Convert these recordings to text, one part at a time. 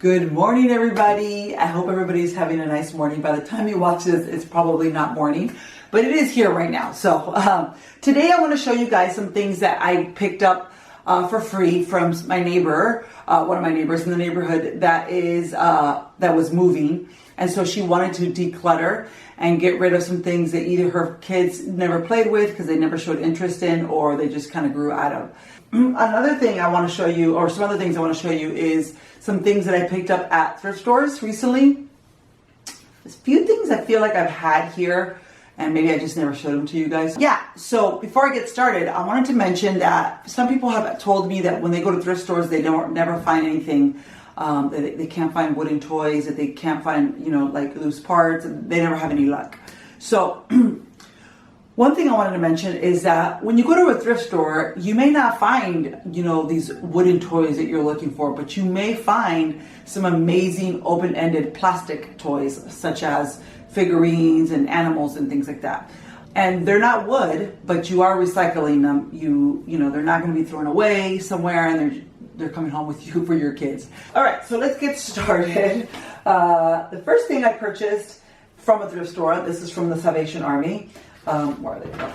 Good morning, everybody. I hope everybody's having a nice morning. By the time you watch this, it's probably not morning, but it is here right now. So today I want to show you guys some things that I picked up for free from my neighbor, one of my neighbors in the neighborhood that was moving. And so she wanted to declutter and get rid of some things that either her kids never played with because they never showed interest in, or they just kind of grew out of. Another thing I want to show you, or some other things I want to show you, is some things that I picked up at thrift stores recently. There's a few things I feel like I've had here, and maybe I just never showed them to you guys. Yeah, so before I get started, I wanted to mention that some people have told me that when they go to thrift stores, they never find anything. They can't find wooden toys, that they can't find, like loose parts. They never have any luck. So one thing I wanted to mention is that when you go to a thrift store, you may not find, these wooden toys that you're looking for, but you may find some amazing open-ended plastic toys, such as figurines and animals and things like that. And they're not wood, but you are recycling them. They're not going to be thrown away somewhere, and they're coming home with you for your kids. All right, so let's get started. The first thing I purchased from a thrift store, this is from the Salvation Army. Where are they?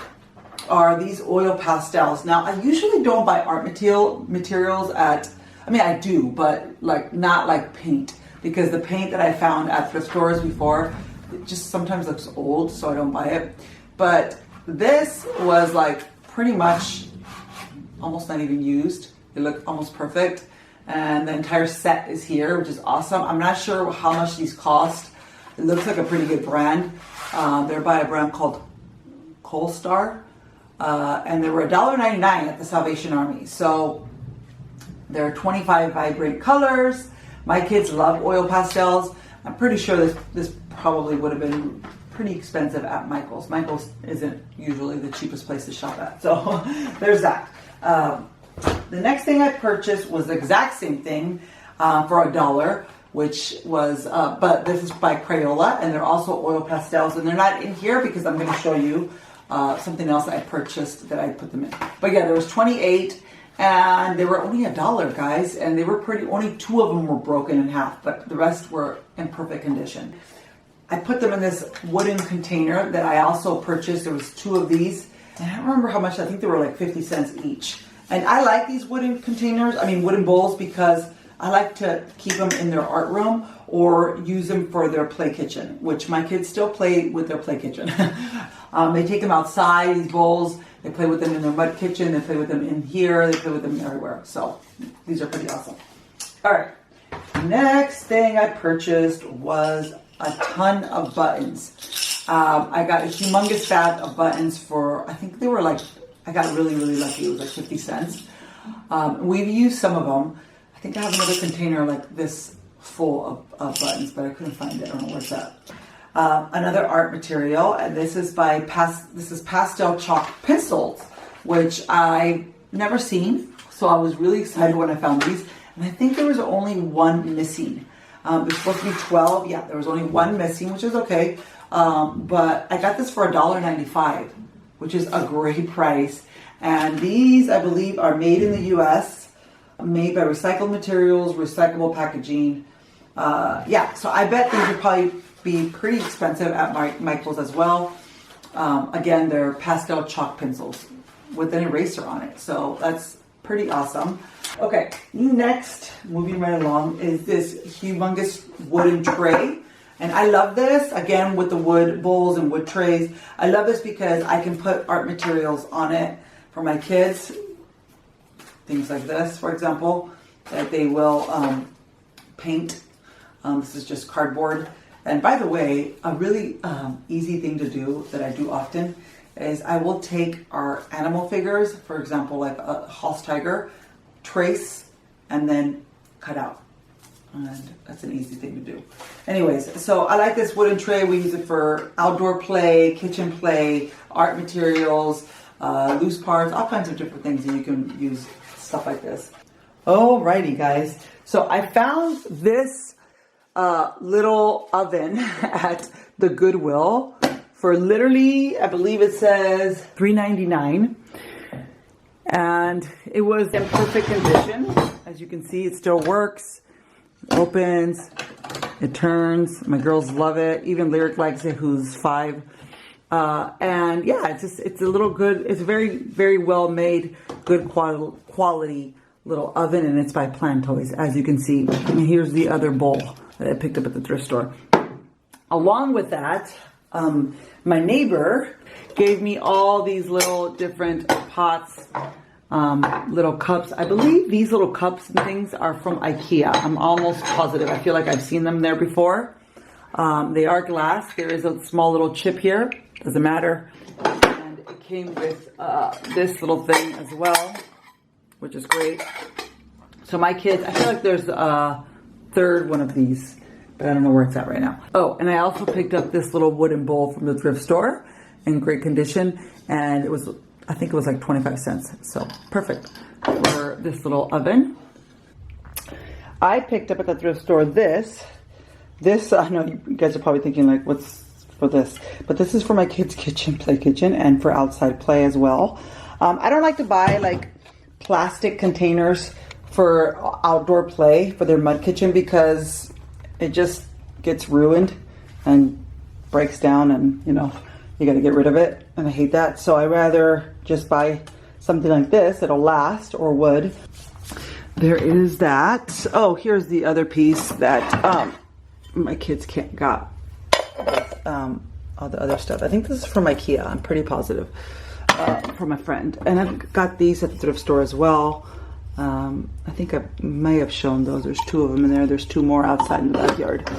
Are these oil pastels. Now, I usually don't buy art materials I do, but not like paint, because the paint that I found at thrift stores before, it just sometimes looks old, so I don't buy it. But this was pretty much almost not even used. It looked almost perfect. And the entire set is here, which is awesome. I'm not sure how much these cost. It looks like a pretty good brand. They're by a brand called Star, and they were $1.99 at the Salvation Army. So there are 25 vibrant colors. My kids love oil pastels. I'm pretty sure this probably would have been pretty expensive at Michael's. Michael's isn't usually the cheapest place to shop at. So there's that. The next thing I purchased was the exact same thing for $1, which was, but this is by Crayola, and they're also oil pastels, and they're not in here because I'm going to show you something else I purchased that I put them in. But yeah, there was 28, and they were only $1, guys, and they were only 2 of them were broken in half, but the rest were in perfect condition. I put them in this wooden container that I also purchased. There was 2 of these, and I don't remember how much. I think they were 50 cents each. And I like these wooden bowls, because I like to keep them in their art room or use them for their play kitchen, which my kids still play with their play kitchen. They take them outside, these bowls. They play with them in their mud kitchen. They play with them in here. They play with them everywhere. So these are pretty awesome. All right. Next thing I purchased was a ton of buttons. I got a humongous bag of buttons for, I think they were I got really, really lucky. It was 50 cents. We've used some of them. I think I have another container like this full of buttons, but I couldn't find it. I don't know where's that. Another art material, and this is pastel chalk pencils, which I never seen. So I was really excited when I found these, and I think there was only one missing. It was supposed to be 12. Yeah, there was only one missing, which is okay. But I got this for $1.95, which is a great price. And these, I believe, are made in the U.S., made by recycled materials, recyclable packaging. So I bet these would probably be pretty expensive at Michael's as well. Again, they're pastel chalk pencils with an eraser on it. So that's pretty awesome. Okay, next, moving right along, is this humongous wooden tray. And I love this, again, with the wood bowls and wood trays. I love this because I can put art materials on it for my kids. Things like this, for example, that they will paint. This is just cardboard. And by the way, a really easy thing to do that I do often is I will take our animal figures, for example, like a Halls tiger, trace, and then cut out. And that's an easy thing to do. Anyways, so I like this wooden tray. We use it for outdoor play, kitchen play, art materials, loose parts, all kinds of different things, and you can use stuff like this. Alrighty, guys. So I found this little oven at the Goodwill for literally, I believe it says $3.99. And it was in perfect condition. As you can see, it still works. Opens, it turns. My girls love it. Even Lyric likes it, who's 5. And yeah, it's a little good. It's very, very well made, good quality little oven, and it's by Plan Toys, as you can see. And here's the other bowl that I picked up at the thrift store. Along with that, my neighbor gave me all these little different pots, little cups. I believe these little cups and things are from IKEA. I'm almost positive. I feel like I've seen them there before. They are glass. There is a small little chip here. Doesn't matter. And it came with this little thing as well, which is great. So my kids, I feel like there's a third one of these, but I don't know where it's at right now. Oh, and I also picked up this little wooden bowl from the thrift store in great condition. And it was, I think it was like 25 cents. So perfect for this little oven. I picked up at the thrift store this, I know you guys are probably thinking like, what's for this? But this is for my kids' play kitchen, and for outside play as well. I don't like to buy like plastic containers for outdoor play for their mud kitchen, because it just gets ruined and breaks down, and you know, you got to get rid of it, and I hate that. So I rather just buy something like this that'll last, or wood. There is that. Oh, here's the other piece that my kids got with all the other stuff. I think this is from IKEA. I'm pretty positive. From a friend. And I've got these at the thrift store as well. I think I may have shown those. There's 2 of them in there. There's 2 more outside in the backyard.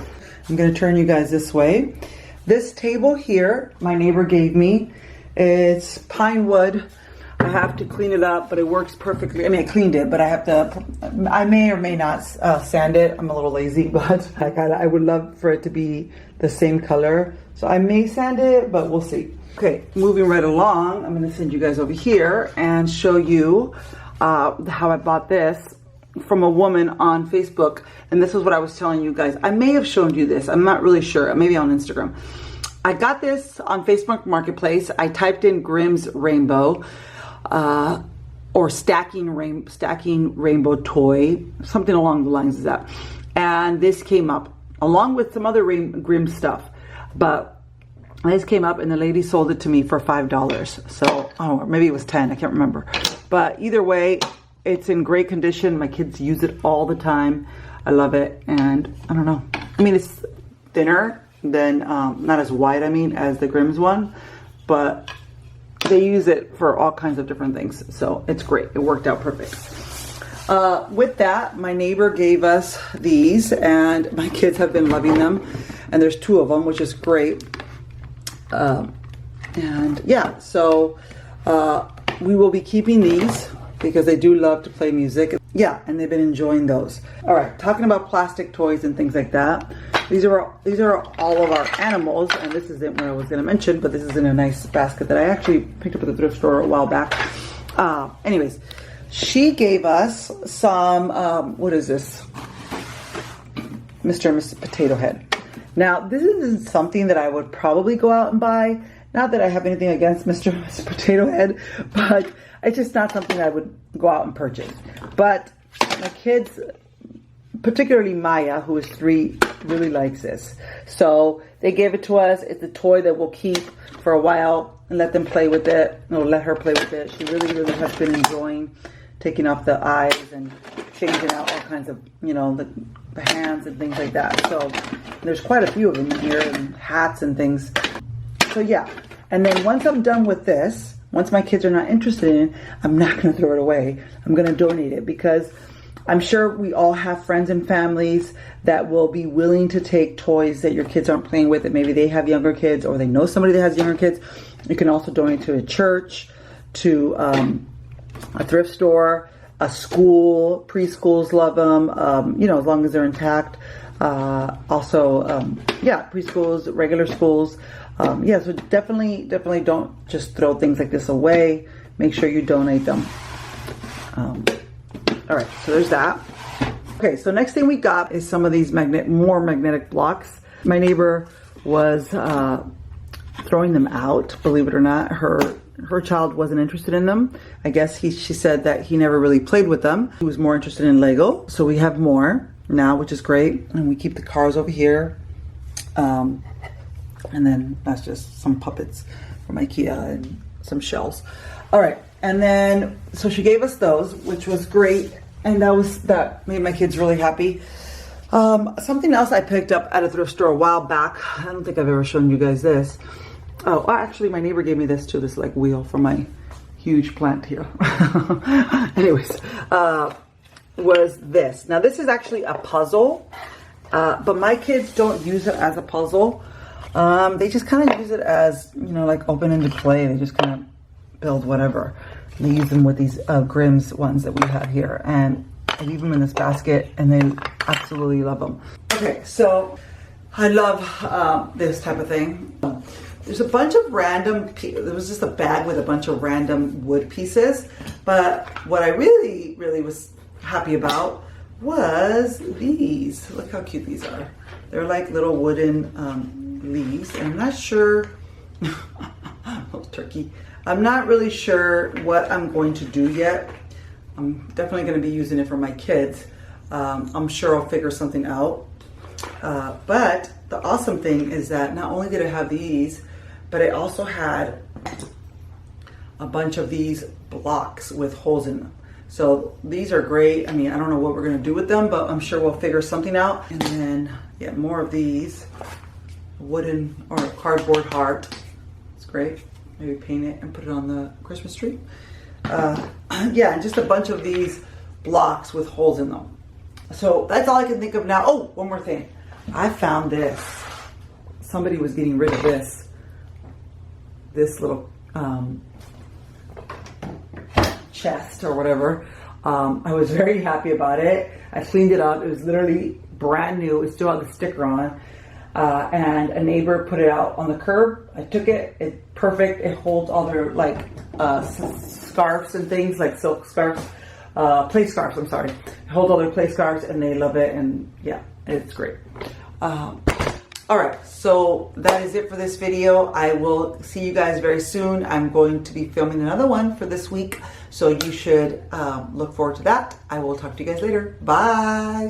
I'm going to turn you guys this way. This table here, my neighbor gave me. It's pine wood. I have to clean it up, but it works perfectly. I mean, I cleaned it, but I may or may not sand it. I'm a little lazy, but I would love for it to be the same color. So I may sand it, but we'll see. Okay, moving right along, I'm going to send you guys over here and show you how I bought this from a woman on Facebook. And this is what I was telling you guys. I may have shown you this. I'm not really sure. Maybe on Instagram. I got this on Facebook Marketplace. I typed in Grimm's Rainbow. Or stacking rainbow toy, something along the lines of that. And this came up along with some other Grimm stuff. But this came up, and the lady sold it to me for $5. So, oh, maybe it was 10. I can't remember. But either way, it's in great condition. My kids use it all the time. I love it. And I don't know. I mean, it's thinner than, not as wide, as the Grimm's one. But they use it for all kinds of different things. So it's great. It worked out perfect. With that, my neighbor gave us these, and my kids have been loving them. And there's 2 of them, which is great. And yeah, so we will be keeping these because they do love to play music. Yeah, and they've been enjoying those. All right, talking about plastic toys and things like that. These are all of our animals, and this isn't what I was going to mention, but this is in a nice basket that I actually picked up at the thrift store a while back. Anyways, she gave us some, what is this? Mr. and Mrs. Potato Head. Now, this isn't something that I would probably go out and buy. Not that I have anything against Mr. and Mrs. Potato Head, but it's just not something I would go out and purchase. But my kids, particularly Maya, who is 3, really likes this. So they gave it to us. It's a toy that we'll keep for a while and let them play with it. Or let her play with it. She really, really has been enjoying taking off the eyes and changing out all kinds of, you know, the hands and things like that. So there's quite a few of them here, and hats and things. So yeah. And then once I'm done with this, once my kids are not interested in it, I'm not going to throw it away. I'm going to donate it, because I'm sure we all have friends and families that will be willing to take toys that your kids aren't playing with, that maybe they have younger kids, or they know somebody that has younger kids. You can also donate to a church, to a thrift store, a school. Preschools love them, you know, as long as they're intact. Yeah, preschools, regular schools. Yeah, so definitely don't just throw things like this away. Make sure you donate them. All right, so there's that. Okay, so next thing we got is some of these more magnetic blocks. My neighbor was throwing them out, believe it or not. Her child wasn't interested in them. I guess she said that he never really played with them. He was more interested in Lego. So we have more. now, which is great. And we keep the cars over here. And then that's just some puppets from IKEA and some shells. All right, and then so she gave us those, which was great, and that made my kids really happy. Something else I picked up at a thrift store a while back. I don't think I've ever shown you guys this. Oh, actually, my neighbor gave me this too. This like wheel for my huge plant here. Anyways, was this. Now this is actually a puzzle, but my kids don't use it as a puzzle. They just kind of use it as, you know, like open-ended play. They just kind of build whatever. They use them with these Grimm's ones that we have here, and I leave them in this basket, and they absolutely love them. Okay, so I love this type of thing. There's a bunch of random, there was just a bag with a bunch of random wood pieces, but what I really was happy about was these. Look how cute these are. They're like little wooden leaves, and I'm not sure, little turkey. I'm not really sure what I'm going to do yet. I'm definitely going to be using it for my kids. I'm sure I'll figure something out. But the awesome thing is that not only did I have these, but I also had a bunch of these blocks with holes in them. So these are great. I mean, I don't know what we're going to do with them, but I'm sure we'll figure something out. And then, yeah, more of these wooden or cardboard heart. It's great. Maybe paint it and put it on the Christmas tree. Yeah, and just a bunch of these blocks with holes in them. So that's all I can think of now. Oh, one more thing. I found this. Somebody was getting rid of this little chest or whatever. I was very happy about it. I cleaned it up. It was literally brand new. It still had the sticker on. And a neighbor put it out on the curb. I took it. It's perfect. It holds all their like scarves and things, like silk scarves, play scarves. I'm sorry. It holds all their play scarves, and they love it. And yeah, it's great. All right, so that is it for this video. I will see you guys very soon. I'm going to be filming another one for this week, so you should look forward to that. I will talk to you guys later. Bye.